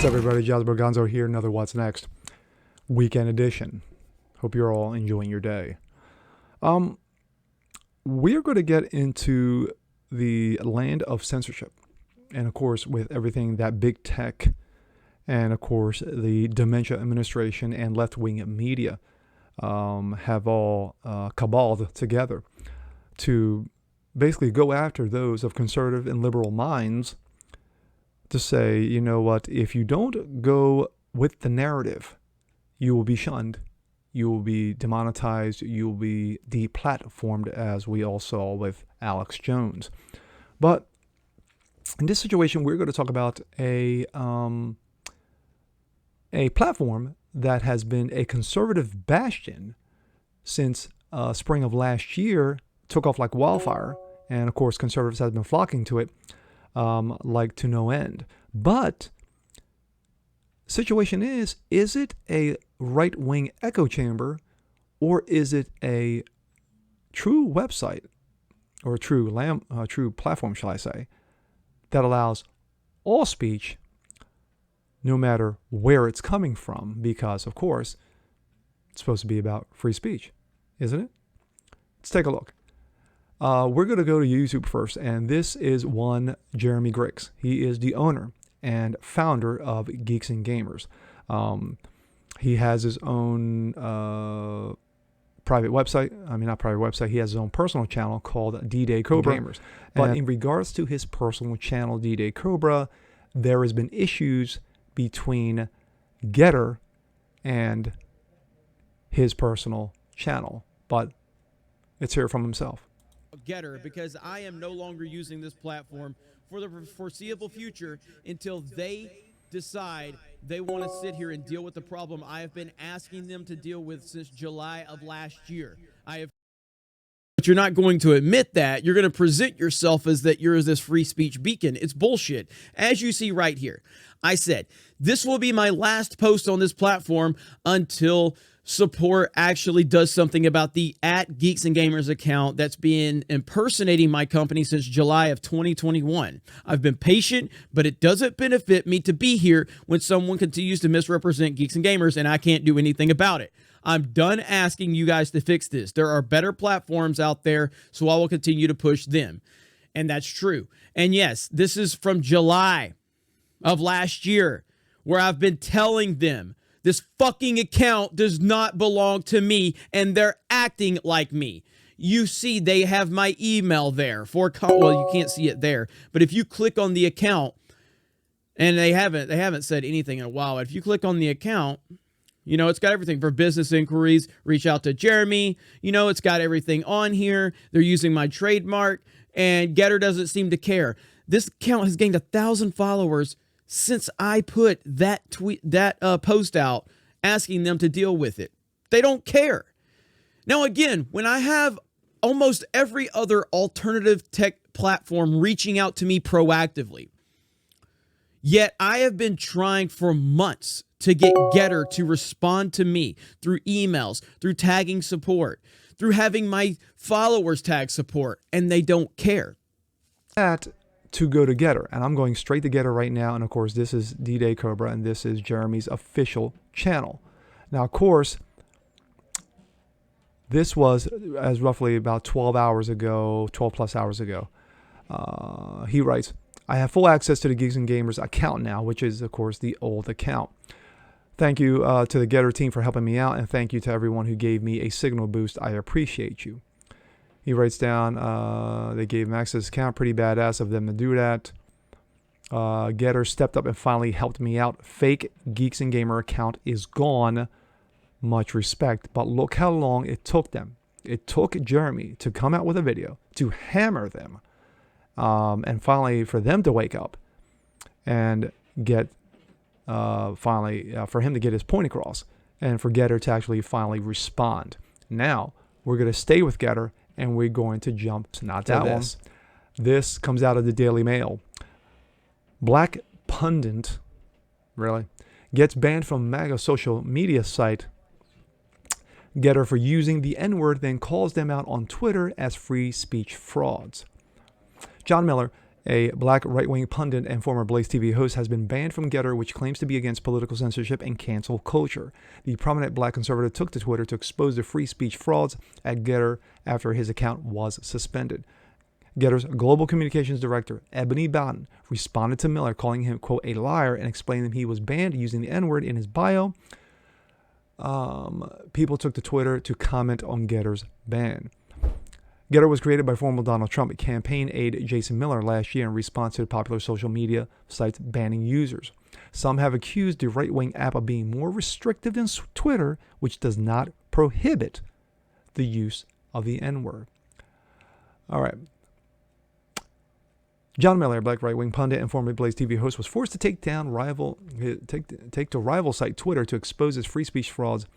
What's up, everybody? Jazz Berganzo here. Another What's Next weekend edition. Hope you're all enjoying your day. We're going to get into the land of censorship. And of course, with everything that big tech and of course the dementia administration and left-wing media have all caballed together to basically go after those of conservative and liberal minds to say, you know what, if you don't go with the narrative, you will be shunned, you will be demonetized, you will be deplatformed, as we all saw with Alex Jones. But in this situation, we're going to talk about a platform that has been a conservative bastion since spring of last year, took off like wildfire, and of course conservatives have been flocking to it like to no end. But situation is it a right-wing echo chamber, or is it a true website or a true platform, shall I say, that allows all speech no matter where it's coming from? Because of course it's supposed to be about free speech, isn't it? Let's take a look. We're going to go to YouTube first, and this is one Jeremy Griggs. He is the owner and founder of Geeks and Gamers. He has his own private website. I mean, not private website. He has his own personal channel called DDayCobra. Gamers. But in regards to his personal channel, DDayCobra, there has been issues between Gettr and his personal channel. But let's hear it from himself. Gettr, because I am no longer using this platform for the foreseeable future until they decide they want to sit here and deal with the problem I have been asking them to deal with since July of last year. But you're not going to admit that. You're going to present yourself as that you're this free speech beacon. It's bullshit. As you see right here, I said, this will be my last post on this platform until support actually does something about the @Geeks and Gamers account that's been impersonating my company since July of 2021. I've been patient, but it doesn't benefit me to be here when someone continues to misrepresent Geeks and Gamers and I can't do anything about it. I'm done asking you guys to fix this. There are better platforms out there, so I will continue to push them. And that's true. And yes, this is from July of last year, where I've been telling them this fucking account does not belong to me, and they're acting like me. You see, they have my email there for, well, you can't see it there, but if you click on the account, and they haven't said anything in a while, but if you click on the account, you know, it's got everything for business inquiries, reach out to Jeremy, you know, it's got everything on here. They're using my trademark, and Gettr doesn't seem to care. This account has gained 1,000 followers since I put that post out asking them to deal with it. They don't care. Now, again, when I have almost every other alternative tech platform reaching out to me proactively, yet I have been trying for months to get Gettr to respond to me through emails, through tagging support, through having my followers tag support, and they don't care. To go to Gettr, and I'm going straight to Gettr right now, and of course this is DDayCobra, and this is Jeremy's official channel. Now, of course, this was as roughly about 12 plus hours ago. He writes, I have full access to the Geeks and Gamers account now, which is of course the old account. Thank you to the Gettr team for helping me out, and thank you to everyone who gave me a signal boost. I appreciate you. He writes down, they gave him access account, pretty badass of them to do that. Gettr stepped up and finally helped me out. Fake Geeks and Gamer account is gone. Much respect. But look how long it took them. It took Jeremy to come out with a video to hammer them. And finally for them to wake up and get, for him to get his point across. And for Gettr to actually finally respond. Now, we're going to stay with Gettr. And we're going to jump not to this. This comes out of the Daily Mail. Black pundit, really, gets banned from MAGA social media site Gettr for using the N-word, then calls them out on Twitter as free speech frauds. John Miller, A black right-wing pundit and former Blaze TV host has been banned from Gettr, which claims to be against political censorship and cancel culture. The prominent black conservative took to Twitter to expose the free speech frauds at Gettr after his account was suspended. Gettr's global communications director, Ebony Bowden, responded to Miller, calling him, quote, a liar, and explaining he was banned using the N-word in his bio. People took to Twitter to comment on Gettr's ban. Gettr was created by former Donald Trump campaign aide Jason Miller last year in response to the popular social media sites banning users. Some have accused the right-wing app of being more restrictive than Twitter, which does not prohibit the use of the N-word. All right. John Miller, a black right-wing pundit and former Blaze TV host, was forced to take to rival site Twitter to expose his free speech frauds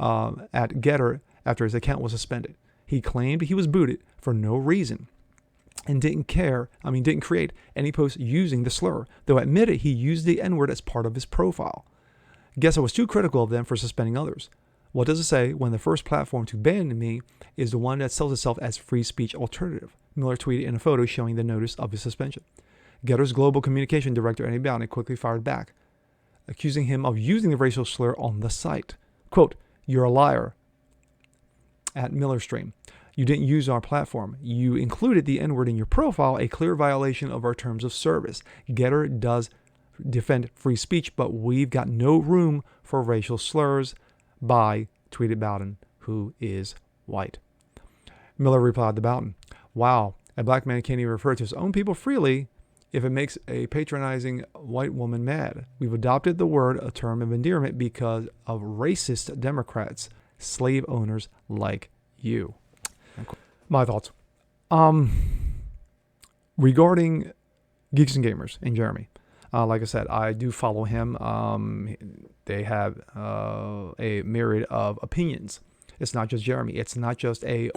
at Gettr after his account was suspended. He claimed he was booted for no reason and didn't create any posts using the slur, though admitted he used the N-word as part of his profile. Guess I was too critical of them for suspending others. What does it say when the first platform to ban me is the one that sells itself as free speech alternative? Miller tweeted in a photo showing the notice of his suspension. Gettr's global communication director, Ebony Bowden, quickly fired back, accusing him of using the racial slur on the site. Quote, you're a liar. At Miller Stream, you didn't use our platform. You included the N-word in your profile, a clear violation of our terms of service. Gettr does defend free speech, but we've got no room for racial slurs. By tweeted Bowden, who is white. Miller replied to Bowden, wow, a black man can't even refer to his own people freely if it makes a patronizing white woman mad. We've adopted the word, a term of endearment, because of racist Democrats, slave owners like you. My thoughts. Regarding Geeks and Gamers and Jeremy, like I said, I do follow him. They have a myriad of opinions. It's not just Jeremy. It's not just he's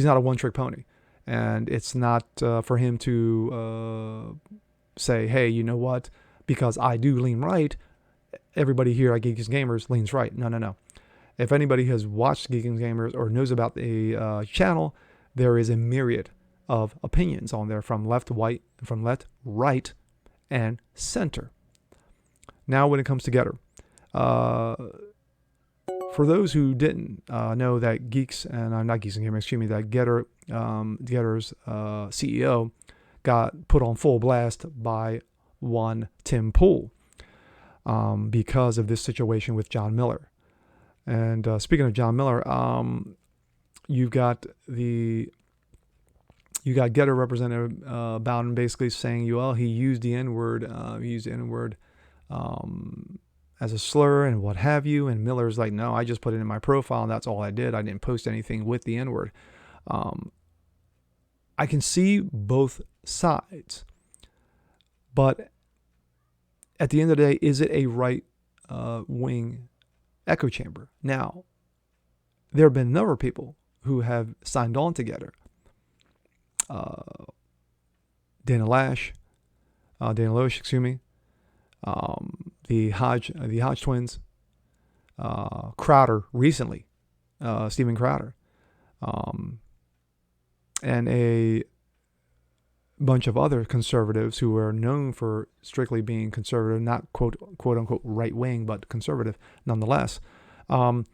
not a one-trick pony. And it's not for him to say, hey, you know what? Because I do lean right, everybody here at Geeks and Gamers leans right. No. If anybody has watched Geeks and Gamers or knows about the channel, there is a myriad of opinions on there from left, right, and center. Now, when it comes to Gettr, for those who didn't know that Geeks and that Gettr's CEO got put on full blast by one Tim Pool because of this situation with John Miller. And speaking of John Miller, you got Gettr Representative Bowden basically saying, well, he used the N-word, as a slur and what have you. And Miller's like, no, I just put it in my profile and that's all I did. I didn't post anything with the N-word. I can see both sides, but at the end of the day, is it a right wing echo chamber? Now, there have been a number of people who have signed on to Gettr. Dana Loesch, the Hodge twins, Crowder recently, Steven Crowder, and a bunch of other conservatives who are known for strictly being conservative, not quote unquote right wing, but conservative nonetheless. Will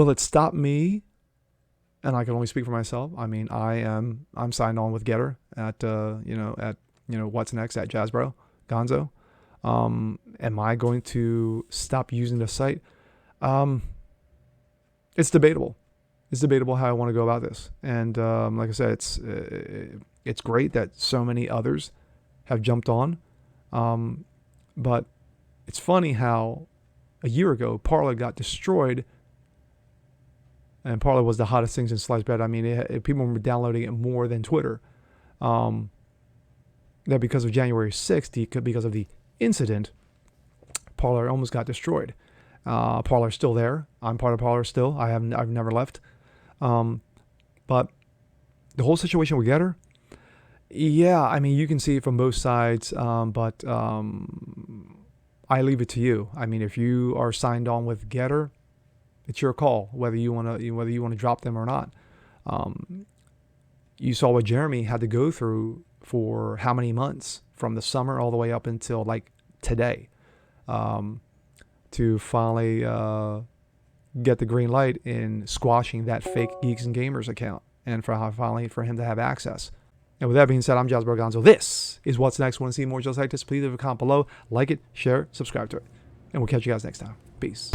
it stop me? And I can only speak for myself. I mean, I'm signed on with Gettr at what's next at Jazzbro Gonzo. Am I going to stop using the site? It's debatable. It's debatable how I want to go about this. And like I said, it's great that so many others have jumped on. But it's funny how a year ago Parler got destroyed. And Parler was the hottest thing since sliced bread. I mean, people were downloading it more than Twitter. That because of January 6th, because of the incident, Parler almost got destroyed. Parler's still there. I'm part of Parler still. I've never left. But the whole situation with Gettr, yeah, I mean, you can see it from both sides. But I leave it to you. I mean, if you are signed on with Gettr, it's your call whether you want to drop them or not. You saw what Jeremy had to go through for how many months, from the summer all the way up until like today, to finally get the green light in squashing that fake Geeks and Gamers account, and finally for him to have access. And with that being said, I'm Jazz Berganzo. This is What's Next. Want to see more just like this? Please leave a comment below. Like it, share, subscribe to it. And we'll catch you guys next time. Peace.